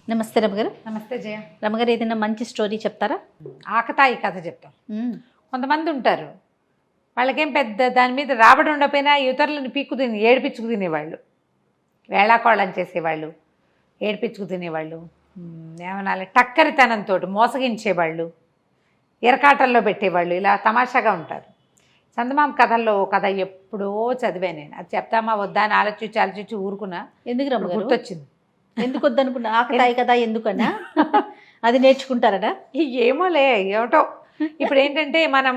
నమస్తే రమగారు. నమస్తే జయ. రమగారు ఏదైనా మంచి స్టోరీ చెప్తారా? ఆకతాయి కథ చెప్తాం. కొంతమంది ఉంటారు, వాళ్ళకేం పెద్ద దాని మీద రాబడి ఉండకపోయినా ఇతరులను ఏడిపించుకు తినేవాళ్ళు, వేళాకోళం చేసేవాళ్ళు, ఏడిపించుకు తినేవాళ్ళు, ఏమనాలి టక్కరితనంతో మోసగించేవాళ్ళు, ఎరకాటల్లో పెట్టేవాళ్ళు, ఇలా తమాషాగా ఉంటారు. చందమామ కథల్లో కథ ఎప్పుడో చదివా నేను. అది చెప్తామా వద్దా అని ఆలోచించి ఊరుకున్నా. ఎందుకు రమగారు? గుర్తొచ్చింది. ఎందుకు వద్దనుకున్నా? ఆకతాయి కదా ఎందుకన్నా? అది నేర్చుకుంటారట. ఏమోలే, ఏమిటో. ఇప్పుడు ఏంటంటే మనం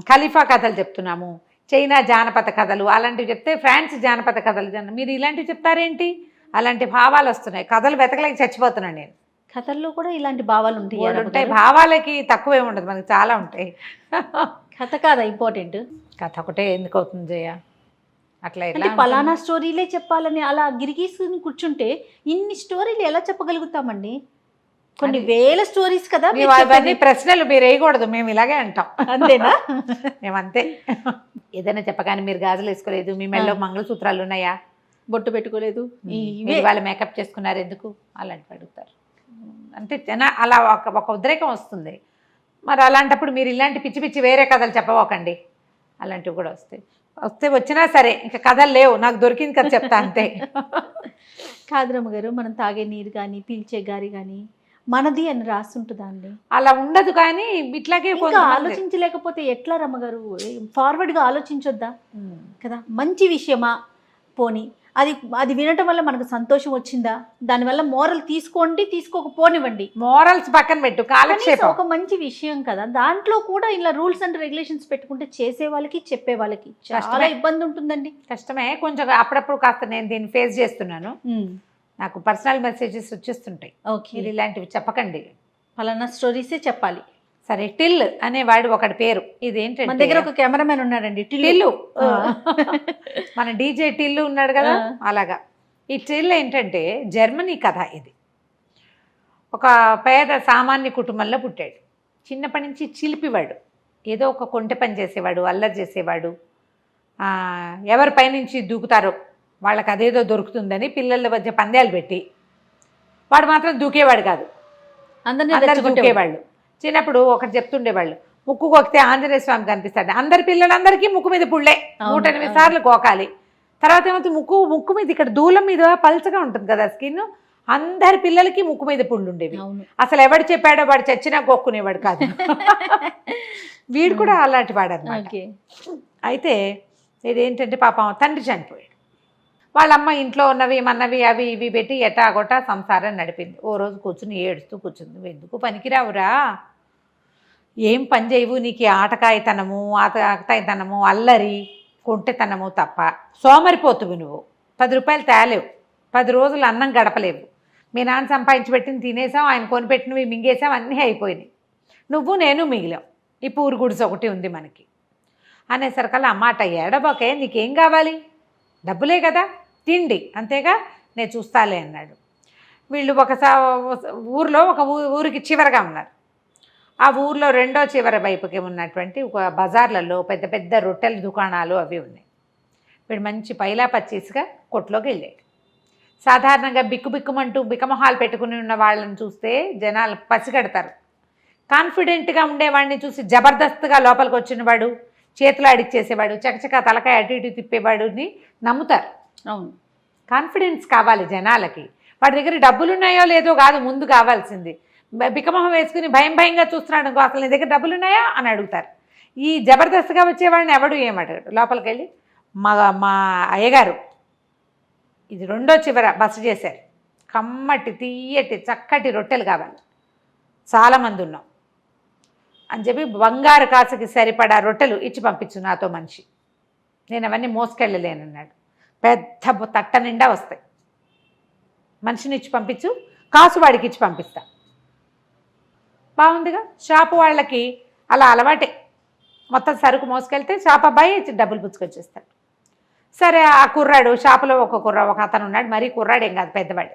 ఖలీఫా కథలు చెప్తున్నాము, చైనా జానపద కథలు అలాంటివి చెప్తే ఫ్రాన్స్ జానపద కథలు మీరు ఇలాంటివి చెప్తారేంటి? అలాంటి భావాలు వస్తున్నాయి. కథలు వెతకలేక చచ్చిపోతున్నాను నేను. కథల్లో కూడా ఇలాంటి భావాలు ఉంటాయి. భావాలకి తక్కువే ఉండదు, మనకి చాలా ఉంటాయి. కథ కాదా ఇంపార్టెంట్? కథ ఒకటే ఎందుకు అవుతుంది జయ? అట్లా అంటే పలానా స్టోరీలే చెప్పాలని అలా గిరిగీసుకుని కూర్చుంటే ఇన్ని స్టోరీలు ఎలా చెప్పగలుగుతామండి? కొన్ని వేల స్టోరీస్ కదా. అవన్నీ ప్రశ్నలు మీరు వేయకూడదు, మేము ఇలాగే అంటాం. అంతేనా? మేమంతే. ఏదైనా చెప్పగానే మీరు గాజులు వేసుకోలేదు, మీ మెడలో మంగళసూత్రాలు ఉన్నాయా, బొట్టు పెట్టుకోలేదు, వాళ్ళు మేకప్ చేసుకున్నారు ఎందుకు, అలాంటివి అడుగుతారు. అంటే అలా ఒక ఉద్రేకం వస్తుంది. మరి అలాంటప్పుడు మీరు ఇలాంటి పిచ్చి పిచ్చి వేరే కథలు చెప్పవకండి. అలాంటివి కూడా వచ్చినా సరే ఇంకా కథలు లేవు, నాకు దొరికింది కదా చెప్తా అంతే. కాదు రమ్మగారు, మనం తాగే నీరు కానీ పీల్చే గారి కానీ మనది అని రాస్తుంటుందా అండి? అలా ఉండదు, కానీ ఇట్లాగే ఆలోచించలేకపోతే ఎట్లా రమ్మగారు? ఫార్వర్డ్గా ఆలోచించొద్దా కదా? మంచి విషయమా పోనీ, అది వినటం వల్ల మనకు సంతోషం వచ్చిందా, దానివల్ల మోరల్ తీసుకోండి, తీసుకోకపోనివ్వండి, మోరల్స్ పక్కన పెట్టు, కాలక్షేపం ఒక మంచి విషయం కదా. దాంట్లో కూడా ఇలా రూల్స్ అండ్ రెగ్యులేషన్స్ పెట్టుకుంటే చేసే వాళ్ళకి చెప్పే వాళ్ళకి చాలా ఇబ్బంది ఉంటుందండి. కష్టమే కొంచెం. అప్పుడప్పుడు కాస్త నేను దీన్ని ఫేస్ చేస్తున్నాను. నాకు పర్సనల్ మెసేజెస్ వచ్చేస్తుంటాయి, మీరు ఇలాంటివి చెప్పకండి, ఫలానా స్టోరీసే చెప్పాలి. సరే, టిల్ అనేవాడు ఒకటి పేరు. ఇదేంటంటే మన దగ్గర ఒక కెమెరామెన్ ఉన్నాడండి, టిల్లు. మన డీజే టిల్లు ఉన్నాడు కదా, అలాగా. ఈ టిల్ ఏంటంటే జర్మనీ కథ. ఇది ఒక పేద సామాన్య కుటుంబంలో పుట్టాడు. చిన్నప్పటి నుంచి చిలిపివాడు, ఏదో ఒక కొంటె పని చేసేవాడు, అల్లరి చేసేవాడు. ఎవరి పైనుంచి దూకుతారో వాళ్ళకి అదేదో దొరుకుతుందని పిల్లల మధ్య పందాలు పెట్టి వాడు మాత్రం దూకేవాడు కాదు, అందరు దూకేవాళ్ళు. చిన్నప్పుడు ఒకటి చెప్తుండేవాళ్ళు, ముక్కు కొక్కితే ఆంజనేయ స్వామి కనిపిస్తాడు. అందరి పిల్లలందరికీ ముక్కు మీద పుళ్ళే 108 సార్లు కోకాలి. తర్వాత ఏమవుతుంది, ముక్కు మీద ఇక్కడ దూలం మీద పల్చగా ఉంటుంది కదా స్కిన్, అందరి పిల్లలకి ముక్కు మీద పుళ్ళు ఉండేవి. అసలు ఎవడు చెప్పాడో వాడు చచ్చినా కొక్కునేవాడు కాదు. వీడు కూడా అలాంటి వాడు అన్నమాట. అయితే ఇదేంటంటే పాపం తండ్రి చనిపోయాడు. వాళ్ళమ్మ ఇంట్లో ఉన్నవి మన్నవి అవి ఇవి పెట్టి ఎటాగొట్టా సంసారం నడిపింది. ఓ రోజు కూర్చుని ఏడుస్తూ కూర్చుంది. నువ్వు ఎందుకు పనికిరావురా, ఏం పని చేయవు, నీకు ఆటకాయతనము ఆటకాయతనము అల్లరి కొంటెతనము తప్ప, సోమరిపోతువు నువ్వు. 10 రూపాయలు తేలేవు, 10 రోజులు అన్నం గడపలేవు, మీ నాన్న సంపాదించి పెట్టింది తినేసాం, ఆయన కొనిపెట్టినవి మింగేసాం, అన్నీ అయిపోయినాయి, నువ్వు నేను మిగిలాం, ఈ పూరు గుడిసె ఒకటి ఉంది మనకి అనేసరికల్లా అమ్మాట ఏడబోకే, నీకేం కావాలి, డబ్బులే కదా, తిండి అంతేగా, నేను చూస్తాలే అన్నాడు. వీళ్ళు ఊరిలో ఒక ఊరికి చివరగా ఉన్నారు. ఆ ఊర్లో రెండో చివరి వైపుకి ఉన్నటువంటి ఒక బజార్లలో పెద్ద పెద్ద రొట్టెల దుకాణాలు అవి ఉన్నాయి. వీడు మంచి పైలా పచ్చేసిగా కొట్లోకి వెళ్ళాడు. సాధారణంగా బిక్కుబిక్కుమంటూ బిక్కమొహాలు పెట్టుకుని ఉన్న వాళ్ళని చూస్తే జనాలు పసిగడతారు. కాన్ఫిడెంట్గా ఉండేవాడిని చూసి జబర్దస్త్గా లోపలికి వచ్చినవాడు, చేతులు ఆడిచ్చేసేవాడు, చకచక తలకాయ అటు ఇటు తిప్పేవాడిని నమ్ముతారు. అవును, కాన్ఫిడెన్స్ కావాలి జనాలకి. వాడి దగ్గర డబ్బులు ఉన్నాయో లేదో కాదు ముందు కావాల్సింది. బిక్కమొహం వేసుకుని భయంగా చూస్తున్నాడు అనుకో, అసలు నీ దగ్గర డబ్బులు ఉన్నాయా అని అడుగుతారు. ఈ జబర్దస్త్గా వచ్చేవాడిని ఎవడు ఏమడగాడు. లోపలికి వెళ్ళి మా అయ్యగారు ఇది రెండో చివర బస చేశారు, కమ్మటి తీయటి చక్కటి రొట్టెలు కావాలి, చాలామంది ఉన్నాం అని చెప్పి బంగారు కాసుకి సరిపడా రొట్టెలు ఇచ్చి పంపించు నాతో మనిషి, నేను అవన్నీ మోసుకెళ్ళలేనన్నాడు. పెద్ద తట్ట నిండా వస్తాయి, మనిషిని ఇచ్చి పంపించు, కాసు వాడికి ఇచ్చి పంపిస్తా. బాగుందిగా. షాపు వాళ్ళకి అలా అలవాటే, మొత్తం సరుకు మోసుకెళ్తే షాప్ అబ్బాయి డబ్బులు పుచ్చుకొచ్చేస్తాడు. సరే, ఆ కుర్రాడు షాపులో ఒక అతను ఉన్నాడు, మరీ కుర్రాడు ఏం కాదు, పెద్దవాడు,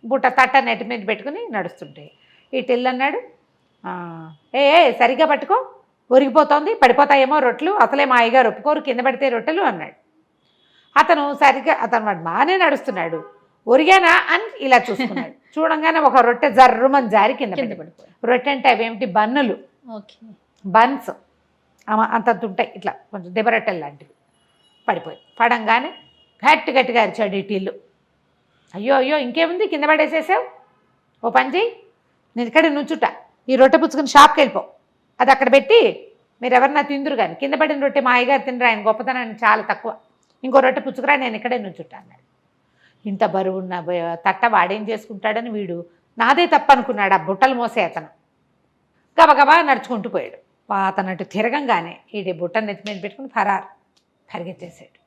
బుట్ట తట్ట నెట్టి మీద పెట్టుకుని నడుస్తుంటే ఈ టిల్ అన్నాడు, సరిగ్గా పట్టుకో, ఒరిగిపోతోంది, పడిపోతాయేమో రొట్టెలు, అసలే మా అయ్యగారు ఒప్పుకోరు కింద పడితే రొట్టెలు అన్నాడు. అతను వాడు బాగానే నడుస్తున్నాడు. ఒరిగానా అని ఇలా చూసుకున్నాడు. చూడంగానే ఒక రొట్టె జర్రుమని జారి కింద పడిపోయి. రొట్టె అంటే అవేమిటి బన్నులు, ఓకే, బన్స్ అంతంత ఉంటాయి, ఇట్లా కొంచెం దెబ్బరొట్టెలు లాంటివి. పడిపోయి పడంగానే గట్టిగా అరిచాడు ఈ టీళ్ళు. అయ్యో అయ్యో ఇంకేముంది, కింద పడేసేసావు, ఓ పని చేయి, నేను ఇక్కడ నుంచుట, ఈ రొట్టె పుచ్చుకుని షాప్కి వెళ్ళిపో, అది అక్కడ పెట్టి మీరు ఎవరన్నా తిందురు కానీ, కింద పడిన రొట్టె మా అయ్యగారు తినరు, ఆయన గొప్పతనాన్ని చాలా తక్కువ, ఇంకో రొట్టె పుచ్చుకురా, నేను ఇక్కడే నుంచుట అన్నాడు. ఇంత బరువున్న తట్ట వాడేం చేసుకుంటాడని వీడు నాదే తప్పు అనుకున్నాడు. ఆ బుట్టలు మోసే అతను గబగబా నడుచుకుంటూ పోయాడు. అతనట్టు తిరగంగానే ఈ బుట్టను నెత్తి మీద పెట్టుకుని పరిగెత్తేసాడు.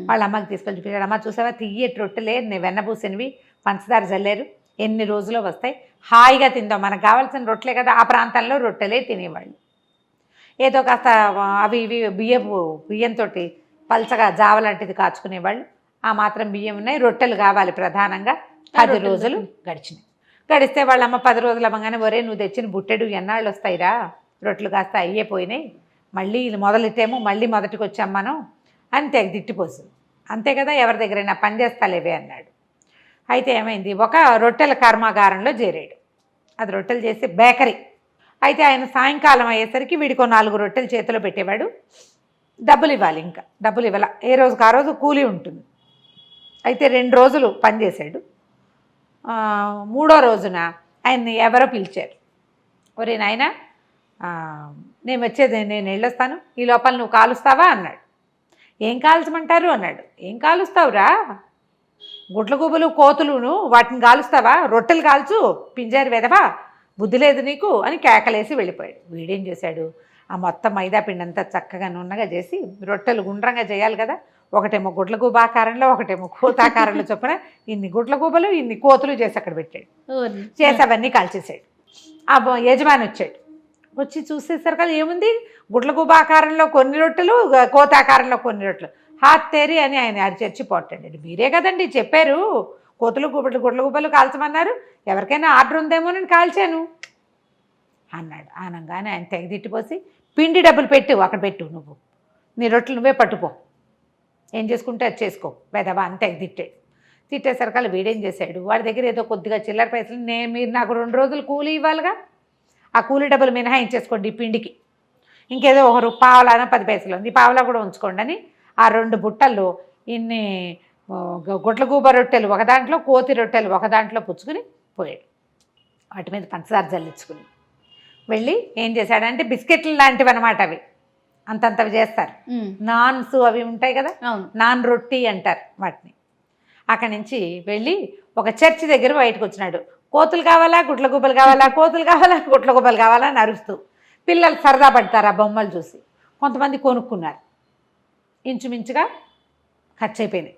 వాళ్ళ అమ్మకి తీసుకెళ్ళి చూపించాడు. అమ్మ చూసావా, తియ్యటి రొట్టెలే, వెన్నబూసినవి, పంచదార జల్లేరు, ఎన్ని రోజులో వస్తాయి, హాయిగా తిందాం, మనకు కావాల్సిన రొట్టెలే కదా. ఆ ప్రాంతంలో రొట్టెలే తినేవాళ్ళు. ఏదో కాస్త అవి ఇవి బియ్యంతో పల్చగా జావ లాంటిది కాచుకునేవాళ్ళు. ఆ మాత్రం బియ్యం ఉన్నాయి, రొట్టెలు కావాలి ప్రధానంగా. 10 రోజులు గడిచినాయి. గడిస్తే వాళ్ళమ్మ 10 రోజులు అవ్వగానే, ఒరే నువ్వు తెచ్చిన బుట్టెడు ఎన్నాళ్ళు వస్తాయిరా, రొట్టెలు కాస్త అయ్యేపోయినాయి, మళ్ళీ మొదలెట్టేమో మళ్ళీ మొదటికి వచ్చాం మనం అని తిట్టిపోతుంది. అంతే కదా, ఎవరి దగ్గరైనా పని చేస్తాలేవే అన్నాడు. అయితే ఏమైంది, ఒక రొట్టెల కర్మాగారంలో చేరాడు. అది రొట్టెలు చేసే బేకరీ. అయితే ఆయన సాయంకాలం అయ్యేసరికి వీడికి 4 రొట్టెలు చేతిలో పెట్టేవాడు. డబ్బులు ఇవ్వాలి, ఇంకా డబ్బులు ఇవ్వాల, ఏ రోజుకి ఆ రోజు కూలీ ఉంటుంది. అయితే 2 రోజులు పనిచేశాడు. 3వ రోజున ఆయన్ని ఎవరో పిలిచారు. ఒరే నాయనా, నేను వెళ్ళొస్తాను, ఈ లోపల నువ్వు కాలుస్తావా అన్నాడు. ఏం కాల్చమంటారు అన్నాడు. ఏం కాలుస్తావురా, గుడ్ల గుబలు కోతులును వాటిని కాలుస్తావా, రొట్టెలు కాల్చు, పింజారి వెదవా, బుద్ధి లేదు నీకు అని కేకలేసి వెళ్ళిపోయాడు. వీడేం చేశాడు, ఆ మొత్తం మైదా పిండి అంతా చక్కగా నున్నగా చేసి, రొట్టెలు గుండ్రంగా చేయాలి కదా, ఒకటేమో గుడ్ల గూబ ఆకారంలో, ఒకటేమో కోతాకారంలో చొప్పున ఇన్ని గుడ్ల గూబలు ఇన్ని కోతులు చేసి అక్కడ పెట్టాడు. చేసి అవన్నీ కాల్చేసాడు. ఆ యజమాని వచ్చాడు. వచ్చి చూసేసరికి ఏముంది, గుడ్ల గూబ ఆకారంలో కొన్ని రొట్టెలు, కోతాకారంలో కొన్ని రొట్టెలు. హాత్తేరి అని ఆయన అరిచర్చి పోటాడు. మీరే కదండి చెప్పారు, కోతులు గుడ్ల గుబ్బలు కాల్చమన్నారు, ఎవరికైనా ఆర్డర్ ఉందేమోనని కాల్చాను అన్నాడు. అనగానే ఆయన తెగదిట్టిపోసి, పిండి డబ్బులు పెట్టు, అక్కడ పెట్టు, నువ్వు నీ రొట్టెలు నువ్వే పట్టుపో, ఏం చేసుకుంటే అది చేసుకో వెదవా అని తెగదిట్టాడు. తిట్టేసరికల్లా వీడేం చేశాడు, వాడి దగ్గర ఏదో కొద్దిగా చిల్లర పైసలు, మీరు నాకు 2 రోజులు కూలీ ఇవ్వాలిగా, ఆ కూలీ డబ్బులు మినహాయించేసుకోండి ఈ పిండికి, ఇంకేదో ఒక పావలాన 10 పైసలు ఉంది, పావలా కూడా ఉంచుకోండి అని ఆ 2 బుట్టల్లో ఇన్ని గుడ్ల గూబ రొట్టెలు ఒక దాంట్లో, కోతి రొట్టెలు ఒక దాంట్లో పుచ్చుకుని పోయాడు. వాటి మీద పంచదార జల్లించుకుని వెళ్ళి ఏం చేశాడంటే, బిస్కెట్లు లాంటివి అనమాట అవి, అంతంతవి చేస్తారు, నాన్స్ అవి ఉంటాయి కదా, నాన్ రొట్టి అంటారు వాటిని. అక్కడి నుంచి వెళ్ళి ఒక చర్చి దగ్గర బయటకు వచ్చినాడు. కోతులు కావాలా, గుడ్ల గుబ్బలు కావాలా, కోతులు కావాలా, గుడ్ల గుబ్బలు కావాలా అని అరుస్తూ. పిల్లలు సరదా పడతారు ఆ బొమ్మలు చూసి. కొంతమంది కొనుక్కున్నారు. ఇంచుమించుగా ఖర్చు అయిపోయినాయి.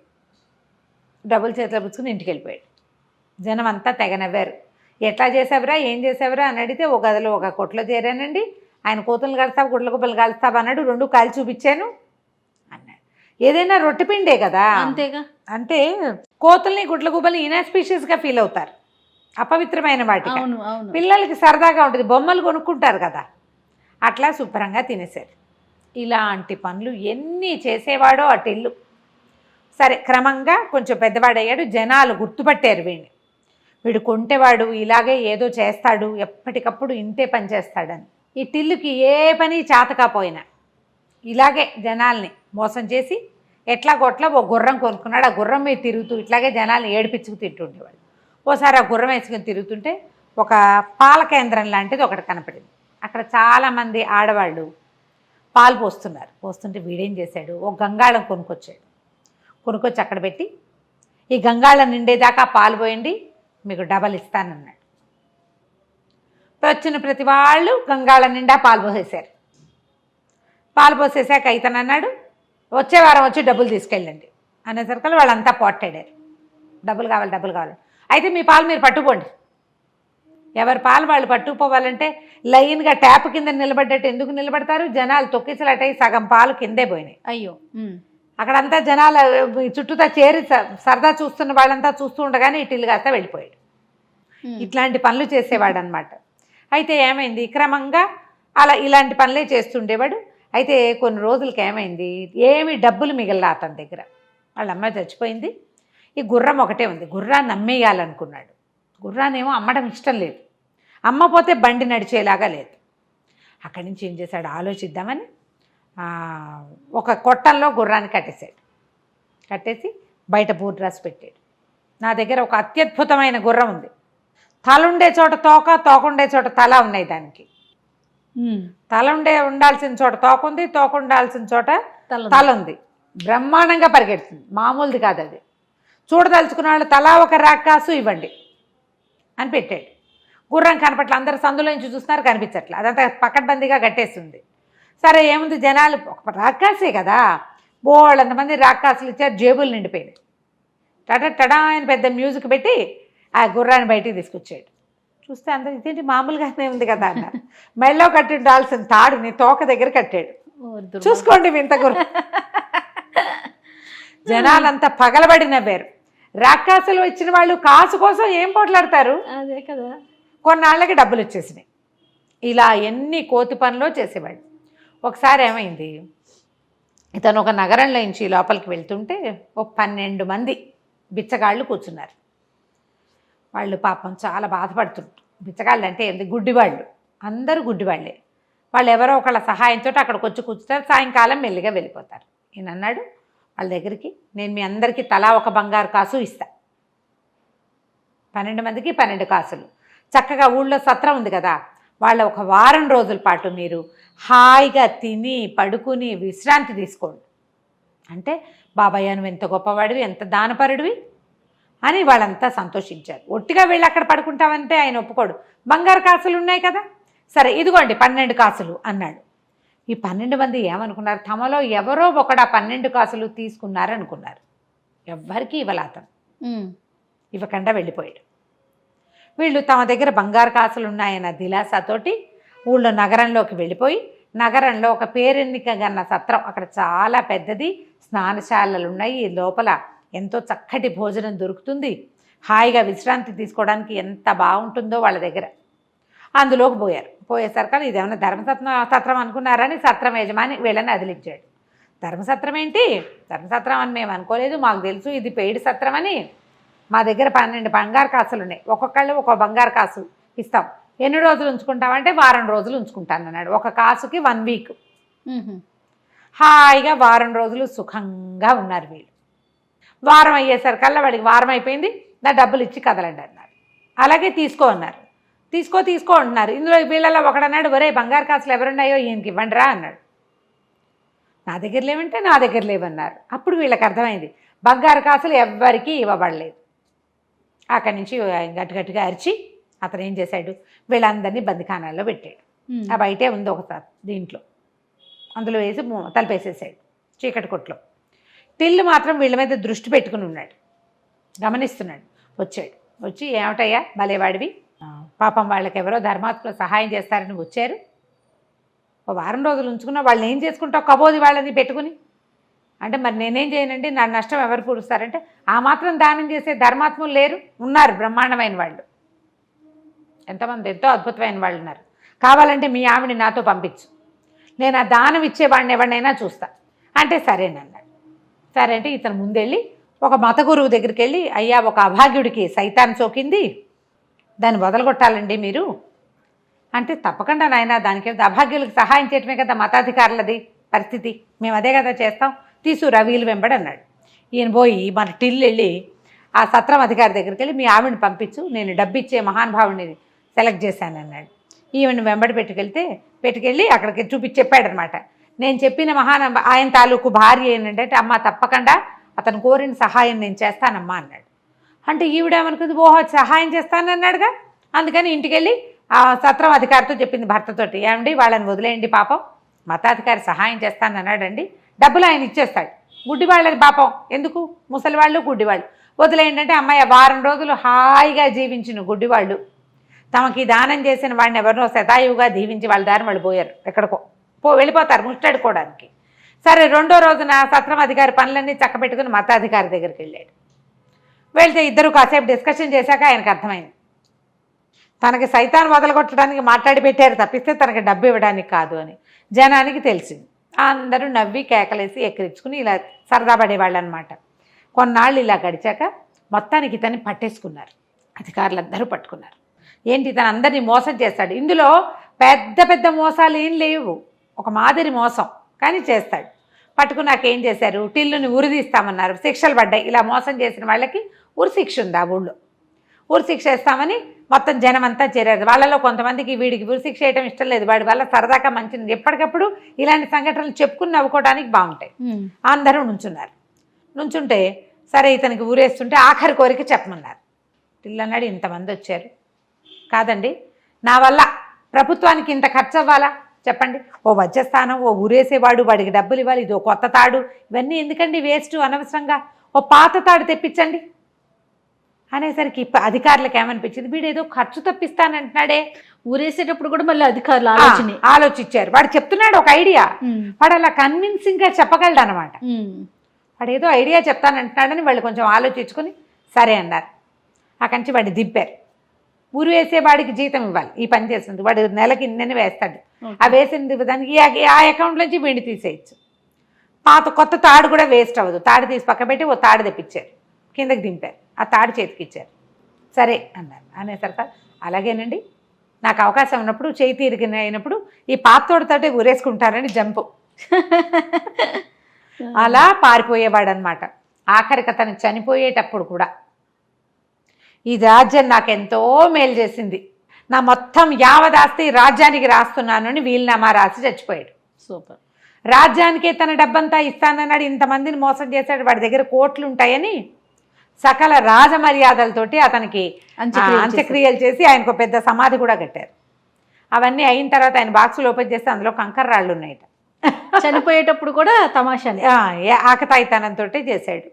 డబ్బులు చేతిలో పుచ్చుకుని ఇంటికి వెళ్ళిపోయాడు. జనం అంతా తెగ నవ్వారు. ఎట్లా చేసావురా, ఏం చేసావురా అని అడిగితే, ఒక గదిలో ఒక కొట్లో చేరానండి, ఆయన కోతులు కలుస్తావు, గుడ్ల గుబ్బలు కలుస్తావు అన్నాడు, 2 కాలు చూపించాను అన్నాడు. ఏదైనా రొట్టె పిండే కదా, అంతేగా. అంటే కోతుల్ని గుడ్ల గుబ్బల్ని ఇన్ఆస్పీషియస్గా ఫీల్ అవుతారు, అపవిత్రమైన వాటికి. పిల్లలకి సరదాగా ఉంటుంది, బొమ్మలు కొనుక్కుంటారు కదా, అట్లా శుభ్రంగా తినేశారు. ఇలాంటి పనులు ఎన్ని చేసేవాడో అటిల్లు. సరే, క్రమంగా కొంచెం పెద్దవాడయ్యాడు, జనాలు గుర్తుపట్టారు వీడిని, వీడు కొంటేవాడు, ఇలాగే ఏదో చేస్తాడు, ఎప్పటికప్పుడు ఇంతే పని చేస్తాడని. ఈ టిల్లుకి ఏ పని చేతకపోయినా ఇలాగే జనాల్ని మోసం చేసి ఎట్లా కొట్లా ఓ గుర్రం కొనుక్కున్నాడు. ఆ గుర్రం మీద తిరుగుతూ ఇట్లాగే జనాల్ని ఏడిపించుకు తింటుండేవాడు. ఓసారి ఆ గుర్రం వేసుకుని తిరుగుతుంటే ఒక పాల కేంద్రం లాంటిది ఒకటి కనపడింది. అక్కడ చాలామంది ఆడవాళ్ళు పాలు పోస్తుంటే వీడేం చేశాడు, ఒక గంగాళం కొనుక్కొచ్చి అక్కడ పెట్టి, ఈ గంగాళం నిండేదాకా పాలు పోయండి, మీకు డబల్ ఇస్తానన్నాడు. వచ్చిన ప్రతి వాళ్ళు గంగాళం నిండా పాలు పోసేశారు. పాలు పోసేసాక ఇతనన్నాడు, వచ్చే వారం వచ్చి డబ్బులు తీసుకెళ్ళండి అనేసరికి వాళ్ళంతా పోట్టాడారు. డబ్బులు కావాలి, అయితే మీ పాలు మీరు పట్టుకోండి. ఎవరి పాలు వాళ్ళు పట్టుకుపోవాలంటే లైన్గా ట్యాప్ కింద నిలబడ్డట్టు ఎందుకు నిలబడతారు, జనాలు తొక్కిసలాటై సగం పాలు కిందే పోయినాయి. అయ్యో, అక్కడంతా జనాలు చుట్టూతా చేరి సరదా చూస్తున్న వాళ్ళంతా చూస్తూ ఉండగానే ఇటిల్లు కాస్తా వెళ్ళిపోయాడు. ఇట్లాంటి పనులు చేసేవాడు అనమాట. అయితే ఏమైంది, క్రమంగా అలా ఇలాంటి పనులే చేస్తుండేవాడు. అయితే కొన్ని రోజులకి ఏమైంది, ఏమి డబ్బులు మిగల్లా అతని దగ్గర. వాళ్ళ అమ్మాయి చచ్చిపోయింది. ఈ గుర్రం ఒకటే ఉంది. గుర్రాన్ని అమ్మేయాలనుకున్నాడు. గుర్రాన్నేమో అమ్మడం ఇష్టం లేదు. అమ్మపోతే బండి నడిచేలాగా లేదు. అక్కడి నుంచి ఏం చేశాడు, ఆలోచిద్దామని ఒక కొట్టంలో గుర్రాన్ని కట్టేశాడు. కట్టేసి బయట బోర్డు రాసి పెట్టాడు. నా దగ్గర ఒక అత్యద్భుతమైన గుర్రం ఉంది. తల ఉండే చోట తోక, తోక ఉండే చోట తల ఉన్నాయి. దానికి తల ఉండాల్సిన చోట తోక ఉంది, తోక ఉండాల్సిన చోట తల ఉంది. బ్రహ్మాండంగా పరిగెడుతుంది, మామూలుది కాదు అది. చూడదలుచుకున్న వాళ్ళు తలా ఒక రాకాసు ఇవ్వండి అని పెట్టాడు. గుర్రం కనపట్ల, అందరు సందులో నుంచి చూస్తున్నారు, కనిపించట్లే. అదంతా పకడ్బందీగా కట్టేస్తుంది. సరే ఏముంది, జనాలు ఒక రాకాసే కదా, బోళ్ళంతమంది రాకాసులు ఇచ్చారు, జేబులు నిండిపోయినాయి. టడా ఆయన పెద్ద మ్యూజిక్ పెట్టి ఆ గుర్రాన్ని బయటికి తీసుకొచ్చాడు. చూస్తే అందరూ ఇదేంటి మామూలుగానే ఉంది కదా అన్నారు. మెళ్ళో కట్టి ఉండాల్సిన తాడుని తోక దగ్గర కట్టాడు. చూసుకోండి వింత గుర్రం. జనాలంతా పగలబడి నవ్వారు. రాకాసులు వచ్చిన వాళ్ళు కాసు కోసం ఏం పోట్లాడతారు, అదే కదా. కొన్నాళ్ళకి డబ్బులు వచ్చేసినాయి. ఇలా ఎన్ని కోతి పనులు చేసేవాడు. ఒకసారి ఏమైంది, ఇతను ఒక నగరంలో నుంచి లోపలికి వెళ్తుంటే ఒక 12 మంది బిచ్చగాళ్ళు కూర్చున్నారు. వాళ్ళు పాపం చాలా బాధపడుతుంటారు. బిచ్చగాళ్ళు అంటే ఏంటి, గుడ్డివాళ్ళు, అందరూ గుడ్డివాళ్ళే. వాళ్ళు ఎవరో ఒకళ్ళ సహాయంతో అక్కడికి వచ్చి కూర్చుంటారు, సాయంకాలం మెల్లిగా వెళ్ళిపోతారు. ఈయన అన్నాడు వాళ్ళ దగ్గరికి, నేను మీ అందరికీ తలా ఒక బంగారు కాసు ఇస్తా. 12 మందికి 12 కాసులు. చక్కగా ఊళ్ళో సత్రం ఉంది కదా, వాళ్ళ ఒక వారం రోజుల పాటు మీరు హాయిగా తిని పడుకుని విశ్రాంతి తీసుకోండి. అంటే బాబాయ్య నువ్వు ఎంత గొప్పవాడివి, ఎంత దానపరుడివి అని వాళ్ళంతా సంతోషించారు. ఒట్టిగా వెళ్ళి అక్కడ పడుకుంటామంటే ఆయన ఒప్పుకోడు. బంగారు కాసులు ఉన్నాయి కదా, సరే ఇదిగోండి 12 కాసులు అన్నాడు. ఈ 12 మంది ఏమనుకున్నారు, తమలో ఎవరో ఒకడు 12 కాసులు తీసుకున్నారనుకున్నారు. ఎవ్వరికీ ఇవ్వలాతం, ఇవ్వకుండా వెళ్ళిపోయాడు. వీళ్ళు తమ దగ్గర బంగారు కాసులు ఉన్నాయన్న దిలాసాతోటి ఊళ్ళో నగరంలోకి వెళ్ళిపోయి, నగరంలో ఒక పేరెన్నిక గన్న సత్రం, అక్కడ చాలా పెద్దది, స్నానశాలలు ఉన్నాయి, లోపల ఎంతో చక్కటి భోజనం దొరుకుతుంది, హాయిగా విశ్రాంతి తీసుకోవడానికి ఎంత బాగుంటుందో వాళ్ళ దగ్గర. అందులోకి పోయేసరికి ఇదేమన్నా ధర్మసత్రం అనుకున్నారని సత్రం యజమాని వీళ్ళని అదిలించాడు. ధర్మసత్రం ఏంటి, ధర్మసత్రం అని మేము అనుకోలేదు, మాకు తెలుసు ఇది పెయిడ్ సత్రం అని. మా దగ్గర 12 బంగారు కాసులు ఉన్నాయి, ఒక్కొక్కళ్ళు ఒక బంగారు కాసు ఇస్తాం. ఎన్ని రోజులు ఉంచుకుంటామంటే వారం రోజులు ఉంచుకుంటాను అన్నాడు. ఒక కాసుకి 1 వీక్. హాయిగా వారం రోజులు సుఖంగా ఉన్నారు వీళ్ళు. వారం అయ్యేసరికల్లా వాడికి వారం అయిపోయింది, నా డబ్బులు ఇచ్చి కదలండి అన్నారు. అలాగే తీసుకో అన్నారు. తీసుకో అంటున్నారు. ఇందులో వీళ్ళలో ఒకడన్నాడు, ఒరే బంగారు కాసులు ఎవరున్నాయో ఈయనకి ఇవ్వండి రా అన్నాడు. నా దగ్గర లేవంటే నా దగ్గర లేవన్నారు. అప్పుడు వీళ్ళకి అర్థమైంది బంగారు కాసులు ఎవ్వరికీ ఇవ్వబడలేదు. అక్కడి నుంచి గట్టిగా అరిచి అతను ఏం చేశాడు, వీళ్ళందరినీ బందిఖానాల్లో పెట్టాడు. ఆ బయటే ఉంది ఒకసారి దీంట్లో, అందులో వేసి తలపేసేసాడు చీకటి కొట్లో. టిల్లు మాత్రం వీళ్ళ మీద దృష్టి పెట్టుకుని ఉన్నాడు, గమనిస్తున్నాడు. వచ్చి ఏమిటయ్యా భలేవాడివి, పాపం వాళ్ళకి ఎవరో ధర్మాత్మలో సహాయం చేస్తారని వచ్చారు, ఒక వారం రోజులు ఉంచుకున్నా వాళ్ళని ఏం చేసుకుంటావు, కబోది వాళ్ళని పెట్టుకుని అంటే మరి నేనేం చేయనండి, నా నష్టం ఎవరు పూడుస్తారంటే ఆ మాత్రం దానం చేసే ధర్మాత్ములు లేరు, ఉన్నారు బ్రహ్మాండమైన వాళ్ళు, ఎంతమంది ఎంతో అద్భుతమైన వాళ్ళు ఉన్నారు. కావాలంటే మీ ఆవిడ నాతో పంపించు, నేను ఆ దానం ఇచ్చేవాడిని ఎవరినైనా చూస్తా అంటే సరేనన్నాడు. సరే అంటే ఇతను ముందెళ్ళి ఒక మత గురువు దగ్గరికి వెళ్ళి, అయ్యా ఒక అభాగ్యుడికి సైతాన్ సోకింది, దాన్ని వదలగొట్టాలండి మీరు అంటే, తప్పకుండా నాయన దానికి అభాగ్యులకు సహాయం చేయటమే కదా మతాధికారులది పరిస్థితి, మేము అదే కదా చేస్తాం, తీసుకురా వీలు వెంబడి అన్నాడు. ఈయన పోయి మన టిల్లు వెళ్ళి ఆ సత్రం అధికారి దగ్గరికి వెళ్ళి మీ ఆవిడని పంపించు, నేను డబ్బిచ్చే మహానుభావుని సెలెక్ట్ చేశాను అన్నాడు. ఈవిని వెంబడి పెట్టుకెళ్ళి అక్కడికి చెప్పాడనమాట. నేను చెప్పిన ఆయన తాలూకు భార్య ఏంటంటే, అమ్మ తప్పకుండా అతను కోరిన సహాయం నేను చేస్తానమ్మా అన్నాడు. అంటే ఈవిడేమనుకుంది, ఓహో సహాయం చేస్తానన్నాడుగా, అందుకని ఇంటికి వెళ్ళి ఆ సత్రం అధికారితో చెప్పింది భర్తతోటి, ఏమండి వాళ్ళని వదిలేయండి, పాపం మతాధికారి సహాయం చేస్తానన్నాడండి, డబ్బులు ఆయన ఇచ్చేస్తాడు, గుడ్డివాళ్ళని పాపం ఎందుకు, ముసలివాళ్ళు గుడ్డివాళ్ళు వదిలేయండి అంటే, అమ్మాయి వారం రోజులు హాయిగా జీవించిన గుడ్డివాళ్ళు తమకి దానం చేసిన వాడిని ఎవరినో శతాయువుగా దీవించి వాళ్ళ దారి వాళ్ళు పోయారు, ఎక్కడికో వెళ్ళిపోతారు ముష్టడుకోవడానికి. సరే రెండో రోజున సత్రం అధికారి పనులన్నీ చక్కబెట్టుకుని మతాధికారి దగ్గరికి వెళ్ళాడు. వెళ్తే ఇద్దరు కాసేపు డిస్కషన్ చేశాక ఆయనకు అర్థమైంది, తనకి సైతాన్ వదలగొట్టడానికి మాట్లాడి పెట్టారు తప్పిస్తే తనకి డబ్బు ఇవ్వడానికి కాదు అని జనానికి తెలిసింది. అందరూ నవ్వి కేకలేసి ఎక్కిరించుకుని ఇలా సరదా పడేవాళ్ళు అనమాట. కొన్నాళ్ళు ఇలా గడిచాక మొత్తానికి ఇతన్ని పట్టేసుకున్నారు, అధికారులందరూ పట్టుకున్నారు. ఏంటి, ఇతను అందరినీ మోసం చేస్తాడు. ఇందులో పెద్ద పెద్ద మోసాలు ఏం లేవు, ఒక మాదిరి మోసం కానీ చేస్తాడు. పట్టుకున్నాక ఏం చేశారు, టిల్లుని ఉరిదీస్తామన్నారు. శిక్షలు పడ్డాయి. ఇలా మోసం చేసిన వాళ్ళకి ఉరి శిక్ష ఉంది ఆ ఊళ్ళో. ఉరి శిక్ష వేస్తామని మొత్తం జనం అంతా చేరారు. వాళ్ళలో కొంతమందికి వీడికి ఉరి శిక్ష వేయడం ఇష్టం లేదు, వాడి వల్ల సరదాగా మంచిది, ఎప్పటికప్పుడు ఇలాంటి సంఘటనలు చెప్పుకుని నవ్వుకోవడానికి బాగుంటాయి. అందరూ నుంచుంటే సరే ఇతనికి ఊరేస్తుంటే ఆఖరి కోరిక చెప్పమన్నారు. టిల్లు అన్నాడు, ఇంతమంది వచ్చారు కాదండి, నా వల్ల ప్రభుత్వానికి ఇంత ఖర్చు అవ్వాలా చెప్పండి, ఓ వజ్రస్థానం, ఓ ఊరేసేవాడు, వాడికి డబ్బులు ఇవ్వాలి, ఇది ఓ కొత్త తాడు, ఇవన్నీ ఎందుకండి వేస్ట్ అనవసరంగా, ఓ పాత తాడు తెప్పించండి అనేసరికి అధికారులకు ఏమనిపించింది, వీడు ఏదో ఖర్చు తప్పిస్తానంటున్నాడే. ఊరేసేటప్పుడు కూడా మళ్ళీ అధికారులు ఆలోచించారు. వాడు చెప్తున్నాడు ఒక ఐడియా, వాడు అలా కన్విన్సింగ్గా చెప్పగలడు అనమాట. వాడు ఏదో ఐడియా చెప్తానంటున్నాడని వాళ్ళు కొంచెం ఆలోచించుకొని సరే అన్నారు. అక్కడి నుంచి వాడిని దింపారు. ఊరు వేసేవాడికి జీతం ఇవ్వాలి, ఈ పని చేస్తుంది, వాడు నెలకి ఇన్నెన్ని వేస్తాడు, ఆ వేసిన దానికి ఆ అకౌంట్ నుంచి వీడిని తీసేయచ్చు. కొత్త తాడు కూడా వేస్ట్ అవ్వదు, తాడు తీసి పక్క పెట్టి ఓ తాడు తెప్పించారు, కిందకి దింపారు, ఆ తాడు చేతికి ఇచ్చారు. సరే అన్నారు. అనేసరికి అలాగేనండి, నాకు అవకాశం ఉన్నప్పుడు చేయి తీరిగిన అయినప్పుడు ఈ పాతోడితోటే ఊరేసుకుంటారని జంపు. అలా పారిపోయేవాడు అనమాట. ఆఖరికి అతను చనిపోయేటప్పుడు కూడా ఈ రాజ్యం నాకెంతో మేలు చేసింది, నా మొత్తం యావదాస్తి రాజ్యానికి రాస్తున్నాను అని వీలునామా రాసి చచ్చిపోయాడు. సూపర్. రాజ్యానికే తన డబ్బంతా ఇస్తానన్నాడు, ఇంతమందిని మోసం చేశాడు, వాడి దగ్గర కోట్లు ఉంటాయని సకల రాజమర్యాదలతోటి అతనికి అంత్యక్రియలు చేసి ఆయనకు పెద్ద సమాధి కూడా కట్టారు. అవన్నీ అయిన తర్వాత ఆయన బాక్సులు ఓపెన్ చేస్తే అందులో కంకర రాళ్ళు ఉన్నాయట. చనిపోయేటప్పుడు కూడా తమాషానే, ఆకతాయితనంతో చేశాడు.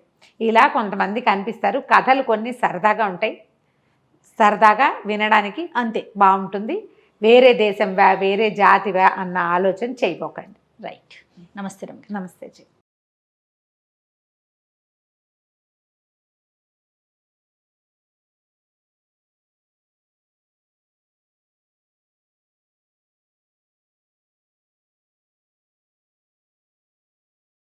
ఇలా కొంతమంది కనిపిస్తారు. కథలు కొన్ని సరదాగా ఉంటాయి, సరదాగా వినడానికి అంతే బాగుంటుంది. వేరే దేశం వేరే జాతివా అన్న ఆలోచన చేయబోకండి. రైట్. నమస్తే. నమస్తే.